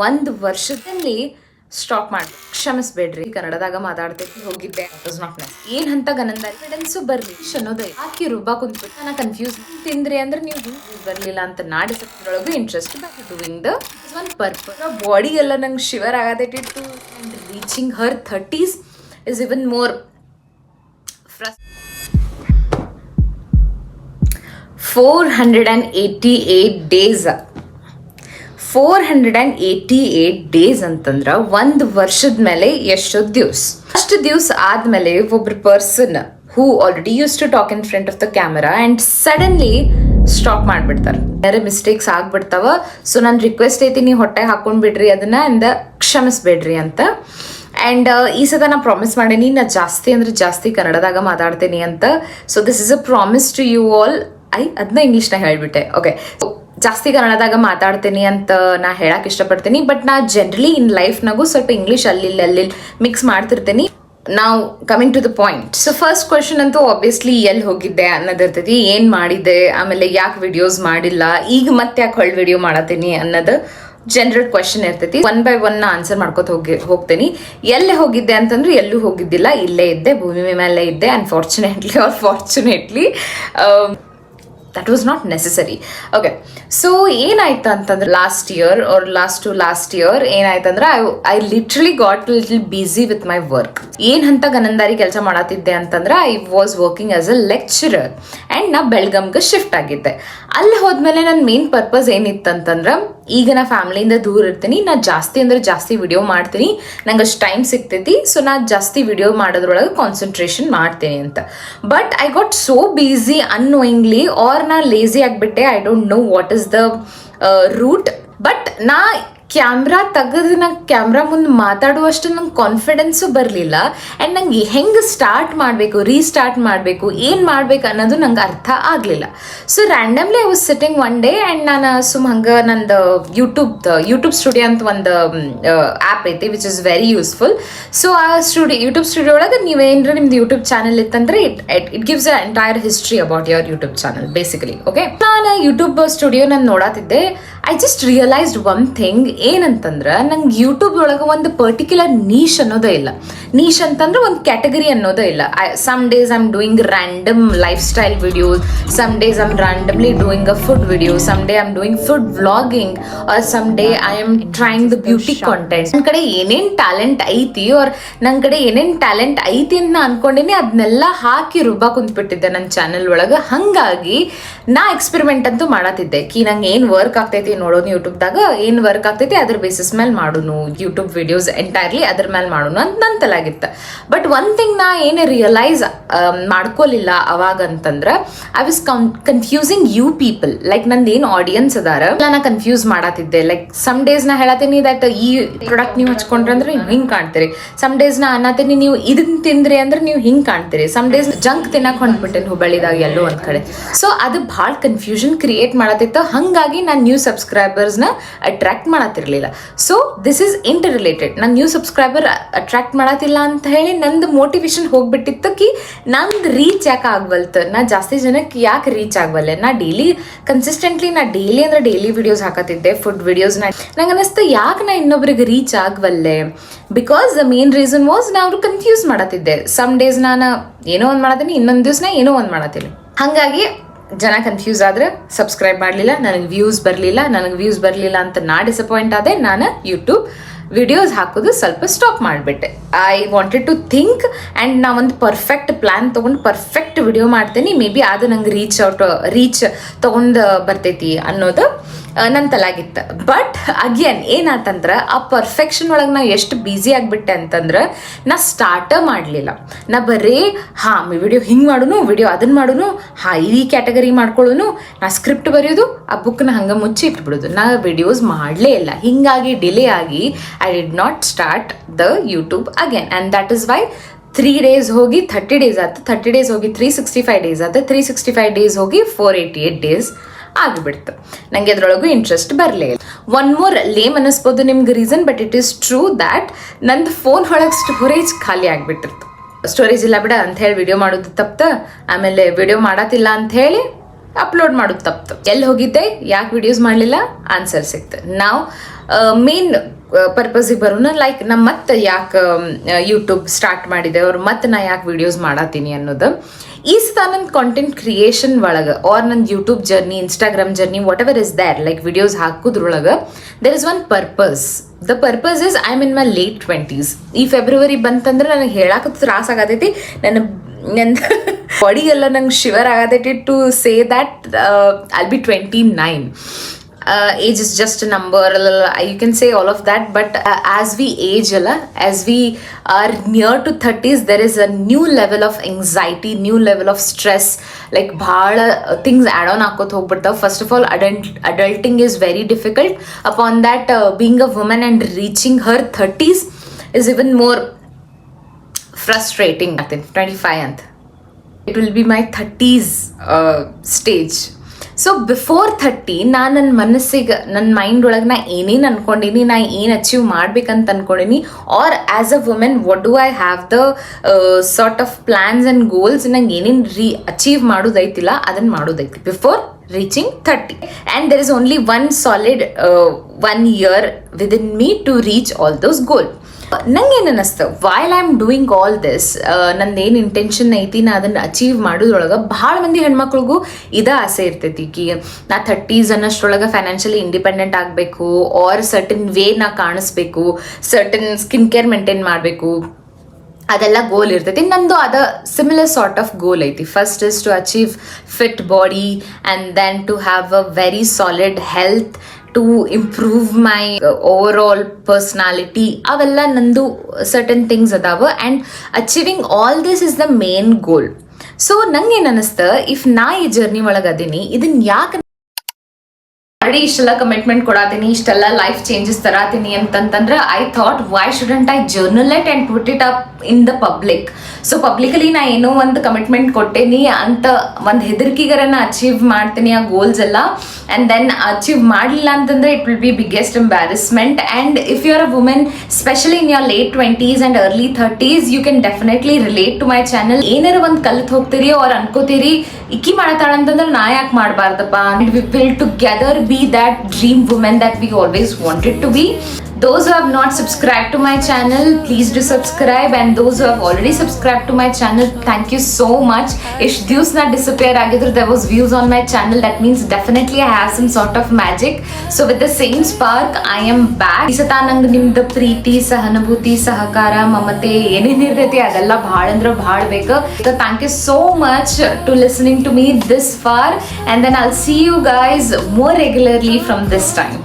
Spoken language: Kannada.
1 ವರ್ಷದಲ್ಲಿ ಸ್ಟಾಪ್ ಮಾಡಿ ಕ್ಷಮಿಸ್ಬೇಡ್ರಿ. ಕನ್ನಡದಾಗ ಮಾತಾಡ್ತೈತಿ ಹೋಗಿದ್ದೆ ಏನ್ ಅಂತ ಕಾನ್ಫಿಡೆನ್ಸು ಬರ್ಲಿ ಅನ್ನೋದೇ ಹಾಕಿ ರುಬ್ಬಾ ಕುಂತ್ಬಿಟ್ಟು ನಾನು ಕನ್ಫ್ಯೂಸ್ ತಿಂದ್ರಿ ಅಂದ್ರೆ ನೀವು ಬರ್ಲಿಲ್ಲ ಅಂತ ನಾಡಿ ಸೊಳಗೂ interest doing the one purpose. Body ಎಲ್ಲ ನಂಗೆ ಶಿವರ್ ಆಗತೈತಿತ್ತು. And reaching her 30s is even more 488 days 488 days ಅಂತಂದ್ರೆ 1 ವರ್ಷದ ಮೇಲೆ ಎಷ್ಟು ದಿವ್ಸ. ಅಷ್ಟು ದಿವ್ಸ ಆದ್ಮೇಲೆ ಒಬ್ರು person who already use to talk in front of the camera and suddenly stop ಮಾಡ್ಬಿಡ್ತಾರೆ. ಬೇರೆ ಮಿಸ್ಟೇಕ್ಸ್ ಆಗ್ಬಿಡ್ತಾವ. ಸೊ ನನ್ನ ರಿಕ್ವೆಸ್ಟ್ ಐತಿ, ನೀವು ಹೊಟ್ಟೆ ಹಾಕೊಂಡ್ ಬಿಡ್ರಿ ಅದನ್ನ ಅಂದ ಕ್ಷಮಿಸ್ಬೇಡ್ರಿ ಅಂತ. ಆ್ಯಂಡ್ ಈ ಸದ ನಾ ಪ್ರಾಮಿಸ್ ಮಾಡೀನಿ, ನಾ ಜಾಸ್ತಿ ಅಂದ್ರೆ ಜಾಸ್ತಿ ಕನ್ನಡದಾಗ ಮಾತಾಡ್ತೀನಿ ಅಂತ. So this is a promise to you all. ಅದನ್ನ ಇಂಗ್ಲೀಷ್ನಾಗ ಹೇಳ್ಬಿಟ್ಟೆ. ಓಕೆ, ಜಾಸ್ತಿ ಕನ್ನಡದಾಗ ಮಾತಾಡ್ತೀನಿ ಅಂತ ನಾ ಹೇಳಕ್ ಇಷ್ಟಪಡ್ತೀನಿ. ಬಟ್ ನಾ ಜನರಲಿ ಇನ್ ಲೈಫ್ನಾಗೂ ಸ್ವಲ್ಪ ಇಂಗ್ಲೀಷ್ ಅಲ್ಲಿ ಮಿಕ್ಸ್ ಮಾಡ್ತಿರ್ತೀನಿ. ನಾವು coming to the point. So first question ಅಂತೂ ಆಬ್ವಿಯಸ್ಲಿ ಎಲ್ಲಿ ಹೋಗಿದ್ದೆ ಅನ್ನೋದಿರ್ತೈತಿ, ಏನ್ ಮಾಡಿದ್ದೆ, ಆಮೇಲೆ ಯಾಕೆ ವಿಡಿಯೋಸ್ ಮಾಡಿಲ್ಲ, ಈಗ ಮತ್ತೆ ಯಾಕೆ ಹೊಳ್ ವಿಡಿಯೋ ಮಾಡತ್ತೀನಿ ಅನ್ನೋದು ಜನರಲ್ ಕ್ವೆಶನ್ ಇರ್ತೈತಿ. 1 by 1 ಆನ್ಸರ್ ಮಾಡ್ಕೊತ ಹೋಗ್ತೀನಿ. ಎಲ್ಲೇ ಹೋಗಿದ್ದೆ ಅಂತಂದ್ರೆ ಎಲ್ಲೂ ಹೋಗಿದ್ದಿಲ್ಲ, ಇಲ್ಲೇ ಇದ್ದೆ, ಭೂಮಿ ಮೇಲೆ ಇದ್ದೆ. Unfortunately or fortunately that was not necessary. Okay, so ಏನಾಯ್ತು ಅಂತಂದ್ರೆ ಲಾಸ್ಟ್ ಇಯರ್ ಏನಾಯ್ತಂದ್ರೆ I literally got little busy with my work. ಏನ್ ಅಂತ ಗನಂದಾರಿ ಕೆಲಸ ಮಾಡತ್ತಿದ್ದೆ ಅಂತಂದ್ರೆ I was working as a lecturer and ನಾ ಬೆಳಗಮ್ಗೆ ಶಿಫ್ಟ್ ಆಗಿದ್ದೆ. ಅಲ್ಲಿ ಹೋದ್ಮೇಲೆ ನನ್ನ ಮೇನ್ ಪರ್ಪಸ್ ಏನಿತ್ತಂತಂದ್ರೆ, ಈಗ ನಾ ಫ್ಯಾಮಿಲಿಯಿಂದ ದೂರ ಇರ್ತೀನಿ, ನಾ ಜಾಸ್ತಿ ಅಂದ್ರೆ ಜಾಸ್ತಿ ವಿಡಿಯೋ ಮಾಡ್ತೀನಿ, ನಂಗೆ ಅಷ್ಟು ಟೈಮ್ ಸಿಗ್ತೈತಿ. ಸೊ ನಾ ಜಾಸ್ತಿ ವಿಡಿಯೋ ಮಾಡೋದ್ರೊಳಗೆ ಕಾನ್ಸಂಟ್ರೇಷನ್ ಮಾಡ್ತೀನಿ ಅಂತ. But I got so busy annoyingly or ನಾ ಲೇಜಿ ಆಗಿಬಿಟ್ಟೆ. I don't know what is the root. But ನಾ ಕ್ಯಾಮ್ರಾ ತೆಗೆದು ನಂಗೆ ಕ್ಯಾಮ್ರಾ ಮುಂದೆ ಮಾತಾಡುವಷ್ಟು ನಂಗೆ ಕಾನ್ಫಿಡೆನ್ಸು ಬರಲಿಲ್ಲ. ಆ್ಯಂಡ್ ನಂಗೆ ಹೆಂಗೆ ಸ್ಟಾರ್ಟ್ ಮಾಡಬೇಕು, ರೀಸ್ಟಾರ್ಟ್ ಮಾಡಬೇಕು, ಏನು ಮಾಡಬೇಕು ಅನ್ನೋದು ನಂಗೆ ಅರ್ಥ ಆಗಲಿಲ್ಲ. So randomly I was sitting one day and ನಾನು ಹಂಗೆ ನಂದು ಯೂಟ್ಯೂಬ್ ಸ್ಟುಡಿಯೋ ಅಂತ ಒಂದು ಆ್ಯಪ್ ಐತಿ which is very useful. So ಆ ಯೂಟ್ಯೂಬ್ ಸ್ಟುಡಿಯೋ ಒಳಗೆ ನೀವೇನರ ನಿಮ್ದು ಯೂಟ್ಯೂಬ್ ಚಾನಲ್ ಇತ್ತಂದ್ರೆ it gives a entire history about your YouTube channel basically. Okay, ನಾನು ಯೂಟ್ಯೂಬ್ ಸ್ಟುಡಿಯೋ ನಾನು ನೋಡತ್ತಿದ್ದೆ. I just realised one thing ಏನಂತಂದ್ರೆ, ನಂಗೆ ಯೂಟ್ಯೂಬ್ ಒಳಗೆ ಒಂದು ಪರ್ಟಿಕ್ಯುಲರ್ ನೀಶ್ ಅನ್ನೋದೇ ಇಲ್ಲ. ನೀಶ್ ಅಂತಂದ್ರೆ ಒಂದು ಕ್ಯಾಟಗರಿ ಅನ್ನೋದೇ ಇಲ್ಲ. Some days I am doing random life style videos, some days I am randomly doing a food video, some day I am doing food vlogging, or some day I am trying the beauty content. ನನ್ನ ಕಡೆ ಏನೇನು ಟ್ಯಾಲೆಂಟ್ ಐತಿ ಆರ್ ನನ್ನ ಕಡೆ ಏನೇನು ಟ್ಯಾಲೆಂಟ್ ಐತಿ ಅಂತ ಅನ್ಕೊಂಡಿನಿ, ಅದನ್ನೆಲ್ಲ ಹಾಕಿ ರುಬ್ಬಾ ಕುಂತ್ಬಿಟ್ಟಿದ್ದೆ ನನ್ನ ಚಾನಲ್ ಒಳಗೆ. ಹಾಗಾಗಿ ನಾ ಎಕ್ಸ್ಪೆರಿಮೆಂಟ್ ಅಂತೂ ಮಾಡತ್ತಿದ್ದೆ. ನಂಗೆ ಏನು ವರ್ಕ್ ಆಗ್ತೈತಿ ನೋಡೋನು, ಯೂಟ್ಯೂಬ್ದಾಗ ಏನು ವರ್ಕ್ ಆಗ್ತೈತಿ ಅದ್ರ ಬೇಸಿಸ್ ಮೇಲೆ ಮಾಡೋನು, ಯೂಟ್ಯೂಬ್ ವಿಡಿಯೋಸ್ ಎಂಟೈರ್ಲಿ ಅದ್ರ ಮೇಲೆ ಮಾಡೋನು ಅಂತ ನನ್ನ ತಲೆಯಾಗಿತ್ತು. ಬಟ್ ಒನ್ ಥಿಂಗ್ ನಾ ಏನು ರಿಯಲೈಸ್ ಮಾಡ್ಕೊಲಿಲ್ಲ ಅವಾಗ ಅಂತಂದ್ರೆ, I was confusing you people. Like ನಂದು ಏನು ಆಡಿಯನ್ಸ್ ಅದಾರ ನಾ ಕನ್ಫ್ಯೂಸ್ ಮಾಡತ್ತಿದ್ದೆ. ಲೈಕ್ ಸಮ್ ಡೇಸ್ ನಾ ಹೇಳತ್ತೀನಿ ದಟ್ ಈ ಪ್ರಾಡಕ್ಟ್ ನೀವು ಹಚ್ಕೊಂಡ್ರೆ ಅಂದ್ರೆ ನೀವು ಹಿಂಗೆ ಕಾಣ್ತೀರಿ, ಸಮ್ ಡೇಸ್ ನಾ ಅನ್ನತೀನಿ ನೀವು ಇದನ್ನ ತಿಂದ್ರಿ ಅಂದ್ರೆ ನೀವು ಹಿಂಗೆ ಕಾಣ್ತೀರಿ, ಸಮ್ ಡೇಸ್ ಜಂಕ್ ತಿನ್ನಕ್ಕೆ ಹೊಂಟ್ಬಿಟ್ಟೇನೆ ಹುಬ್ಬಳ್ಳಿದಾಗ ಎಲ್ಲೋ ಒಂದು ಕಡೆ. ಸೊ ಅದು ಭಾಳ ಕನ್ಫ್ಯೂಷನ್ ಕ್ರಿಯೇಟ್ ಮಾಡತ್ತಿತ್ತು. ಹಾಗಾಗಿ ನಾನು ನ್ಯೂ ಸಬ್ಸ್ಕ್ರೈಬರ್ಸ್ನ ಅಟ್ರಾಕ್ಟ್ ಮಾಡತ್ತಿರ್ಲಿಲ್ಲ. So this is interrelated. ನಾನು ನ್ಯೂ ಸಬ್ಸ್ಕ್ರೈಬರ್ ಅಟ್ರಾಕ್ಟ್ ಮಾಡತ್ತಿಲ್ಲ ಅಂತ ಹೇಳಿ ನಂದು ಮೋಟಿವೇಶನ್ ಹೋಗ್ಬಿಟ್ಟಿತ್ತು. ನಂದು ರೀಚ್ ಯಾಕೆ ಆಗ್ವಲ್ತು, ನಾ ಜಾಸ್ತಿ ಜನಕ್ಕೆ ಯಾಕೆ ರೀಚ್ ಆಗ್ವಲ್ಲೆ. ನಾ ಡೈಲಿ ಕನ್ಸಿಸ್ಟೆಂಟ್ಲಿ ಅಂದ್ರೆ ಡೈಲಿ ವಿಡಿಯೋಸ್ ಹಾಕತ್ತಿದ್ದೆ, ಫುಡ್ ವಿಡಿಯೋಸ್. ನಂಗೆ ಅನ್ನಿಸ್ತು ಯಾಕೆ ನಾ ಇನ್ನೊಬ್ರಿಗೆ ರೀಚ್ ಆಗ್ವಲ್ಲೆ. Because the main reason was ನಾ ಅವ್ರು ಕನ್ಫ್ಯೂಸ್ ಮಾಡತ್ತಿದ್ದೆ. ಸಮ್ ಡೇಸ್ ನಾನು ಏನೋ ಒಂದು ಮಾಡತ್ತೀನಿ, ಇನ್ನೊಂದು ದಿವ್ಸ ನಾ ಏನೋ ಒಂದು ಮಾಡತ್ತೀನಿ. ಹಾಗಾಗಿ ಜನ ಕನ್ಫ್ಯೂಸ್ ಆದ್ರೆ ಸಬ್ಸ್ಕ್ರೈಬ್ ಮಾಡಲಿಲ್ಲ, ನನಗೆ ವ್ಯೂಸ್ ಬರಲಿಲ್ಲ ಅಂತ ನಾ ಡಿಸಪಾಯಿಂಟ್ ಆದೆ. ನಾನು ಯೂಟ್ಯೂಬ್ ವಿಡಿಯೋಸ್ ಹಾಕೋದು ಸ್ವಲ್ಪ ಸ್ಟಾಪ್ ಮಾಡಿಬಿಟ್ಟೆ. I wanted to think and ನಾ ಒಂದು ಪರ್ಫೆಕ್ಟ್ ಪ್ಲ್ಯಾನ್ ತೊಗೊಂಡು ಪರ್ಫೆಕ್ಟ್ ವಿಡಿಯೋ ಮಾಡ್ತೀನಿ. ಮೇ ಬಿ ಅದು ನಂಗೆ ರೀಚ್ ತೊಗೊಂಡು ಬರ್ತೈತಿ ಅನ್ನೋದು ನನ್ನ ತಲೆಯಾಗಿತ್ತು. ಬಟ್ ಅಗೇನ್ ಏನಾತಂದ್ರೆ, ಆ ಪರ್ಫೆಕ್ಷನ್ ಒಳಗೆ ನಾ ಎಷ್ಟು ಬ್ಯುಸಿ ಆಗಿಬಿಟ್ಟೆ ಅಂತಂದ್ರೆ ನಾ ಸ್ಟಾರ್ಟ ಮಾಡಲಿಲ್ಲ. ನಾ ಬರೀ ವಿಡಿಯೋ ಹಿಂಗೆ ಮಾಡೋನು, ವಿಡಿಯೋ ಅದನ್ನು ಮಾಡೋನು, ಈ ಕ್ಯಾಟಗರಿ ಮಾಡ್ಕೊಳ್ಳೋನು, ನಾ ಸ್ಕ್ರಿಪ್ಟ್ ಬರೆಯೋದು, ಆ ಬುಕ್ನ ಹಂಗೆ ಮುಚ್ಚಿ ಇಟ್ಬಿಡೋದು. ನಾ ವಿಡಿಯೋಸ್ ಮಾಡಲೇ ಇಲ್ಲ. ಹಿಂಗಾಗಿ ಡಿಲೇ ಆಗಿ I did not start the YouTube again. And that is why 3 days ಹೋಗಿ 30 days ಆಯ್ತು, 30 days ಹೋಗಿ 365 days ಆಯ್ತು, 365 days ಹೋಗಿ 488 days ಆಗಿಬಿಡ್ತು. ನನಗೆ ಅದ್ರೊಳಗೂ ಇಂಟ್ರೆಸ್ಟ್ ಬರಲೇ ಇಲ್ಲ. ಒನ್ ಮೋರ್ ಲೇಮ್ ಅನ್ನಿಸ್ಬೋದು ನಿಮ್ಗೆ reason, but it is true that ನಂದು ಫೋನ್ ಒಳಗೆ ಸ್ಟೋರೇಜ್ ಖಾಲಿ ಆಗಿಬಿಟ್ಟಿರ್ತು. ಸ್ಟೋರೇಜ್ ಇಲ್ಲ ಬಿಡ ಅಂತ ಹೇಳಿ ವಿಡಿಯೋ ಮಾಡೋದು ತಪ್ಪ. ಆಮೇಲೆ ವಿಡಿಯೋ ಮಾಡತ್ತಿಲ್ಲ ಅಂತ ಹೇಳಿ ಅಪ್ಲೋಡ್ ಮಾಡೋದು ತಪ್ತು. ಎಲ್ಲಿ ಹೋಗಿದ್ದೆ, ಯಾಕೆ ವಿಡಿಯೋಸ್ ಮಾಡಲಿಲ್ಲ, ಆನ್ಸರ್ ಸಿಕ್ತು. ನಾವು ಮೇನ್ ಪರ್ಪಸಿಗೆ ಬರೋಣ, ಲೈಕ್ ನಾ ಮತ್ತೆ ಯಾಕೆ ಯೂಟ್ಯೂಬ್ ಸ್ಟಾರ್ಟ್ ಮಾಡಿದೆ ಅವ್ರು, ಮತ್ತೆ ನಾ ಯಾಕೆ ವಿಡಿಯೋಸ್ ಮಾಡತ್ತೀನಿ ಅನ್ನೋದು. ಈ ಸತ ನನ್ನ ಕಾಂಟೆಂಟ್ ಕ್ರಿಯೇಷನ್ ಒಳಗೆ ಆರ್ ನನ್ನ YouTube journey, Instagram journey, whatever is there, like videos ಹಾಕೋದ್ರೊಳಗೆ there is one purpose. The purpose is I am in my late 20s. ಈ ಫೆಬ್ರವರಿ ಬಂತಂದ್ರೆ ನನಗೆ ಹೇಳಕ್ಕೆ ತ್ರಾಸ ಆಗತೈತಿ. ನನ್ನ ಬಾಡಿ ಎಲ್ಲ ನಂಗೆ ಶಿವರ್ ಆಗತೈತಿ to say that I'll be 29. Age is just a number, you can say all of that, but as we age, as we are near to 30s, there is a new level of anxiety, new level of stress, like bhala things add on akot hogbirtav. First of all, adulting is very difficult. Upon that, being a woman and reaching her 30s is even more frustrating. 25 and it will be my 30s stage. So before 30 ನಾನು ನನ್ನ ಮನಸ್ಸಿಗೆ, ನನ್ನ ಮೈಂಡ್ ಒಳಗೆ ನಾ ಏನೇನು ಅನ್ಕೊಂಡೀನಿ, ನಾ ಏನು ಅಚೀವ್ ಮಾಡ್ಬೇಕಂತ ಅನ್ಕೊಂಡೀನಿ, or as a women what do I have the sort of plans and goals, ನಂಗೆ ಏನೇನು ಅಚೀವ್ ಮಾಡೋದೈತಿಲ್ಲ ಅದನ್ನು ಮಾಡೋದೈತಿ before reaching 30. And there is only one solid 1 year within me to reach all those goals. ನಂಗೇನು ಅನ್ನಿಸ್ತು, while I am doing all this, ನಂದೇನು ಇಂಟೆನ್ಷನ್ ಐತಿ ನಾ ಅದನ್ನು ಅಚೀವ್ ಮಾಡೋದ್ರೊಳಗೆ ಭಾಳ ಮಂದಿ ಹೆಣ್ಮಕ್ಳಿಗೂ ಇದೇ ಆಸೆ ಇರ್ತೈತಿ ಕಿ ನಾ 30s ಅನ್ನೋಷ್ಟ್ರೊಳಗೆ ಫೈನಾನ್ಷಿಯಲಿ ಇಂಡಿಪೆಂಡೆಂಟ್ ಆಗಬೇಕು, ಆರ್ ಸರ್ಟನ್ ವೇ ನಾ ಕಾಣಿಸ್ಬೇಕು, ಸರ್ಟನ್ ಸ್ಕಿನ್ ಕೇರ್ ಮೇಂಟೈನ್ ಮಾಡಬೇಕು, ಅದೆಲ್ಲ ಗೋಲ್ ಇರ್ತೈತಿ. ನಂದು ಅದ ಸಿಮಿಲರ್ ಸಾರ್ಟ್ ಆಫ್ ಗೋಲ್ ಐತಿ. First is to achieve fit body and then to have a very solid health, to improve my over personality. ಅವೆಲ್ಲ ನಂದು ಸರ್ಟನ್ ಥಿಂಗ್ಸ್ ಅದಾವ and achieving all this is the main goal. So ನಂಗೇನು ಅನ್ನಿಸ್ತ, ಇಫ್ ನಾ ಈ ಜರ್ನಿ ಒಳಗೆ ಅದೀನಿ, ಇದನ್ನ ಯಾಕೆ ಆಲ್ರೆಡಿ ಇಷ್ಟೆಲ್ಲ ಕಮಿಟ್ಮೆಂಟ್ ಕೊಡಾತೀನಿ, ಇಷ್ಟೆಲ್ಲ ಲೈಫ್ ಚೇಂಜಸ್ ತರಾತೀನಿ ಅಂತಂತಂದ್ರೆ I thought Y shouldn't I journal it and put it up in the public. So publicly ನಾ ಏನೋ ಒಂದು ಕಮಿಟ್ಮೆಂಟ್ ಕೊಟ್ಟೇನಿ ಅಂತ ಒಂದು ಹೆದರಿಕೆಗರನ್ನ ಅಚೀವ್ ಮಾಡ್ತೀನಿ ಆ ಗೋಲ್ಸ್ ಎಲ್ಲ, ಆ್ಯಂಡ್ ದೆನ್ ಅಚೀವ್ ಮಾಡಲಿಲ್ಲ ಅಂತಂದ್ರೆ it will be biggest embarrassment. And if you are a women specially in your late 20s and early 30s, you can definitely relate to my channel. ಏನಾರ ಒಂದು ಕಲ್ತು ಹೋಗ್ತೀರಿ ಅವ್ರು ಅನ್ಕೋತೀರಿ ಇಕ್ಕಿ ಮಾಡತಾಳಂತಂದ್ರೆ ನಾ ಯಾಕೆ ಮಾಡಬಾರ್ದಪ್ಪ, we will together be that dream woman that we always wanted to be. Those who have not subscribed to my channel, please do subscribe, and those who have already subscribed to my channel, thank you so much. If views not disappear agidru, there was views on my channel, that means definitely I have some sort of magic. So with the same spark I am back. isata nange nimda preeti, sahanubhuti, sahakara, mamate ಏನೇನು ಇರ್ತೈತಿ ಅದೆಲ್ಲ ಭಾಳ ಅಂದ್ರೆ ಭಾಳ ಬೇಕು. So thank you so much to listening to me this far, and then I'll see you guys more regularly from this time.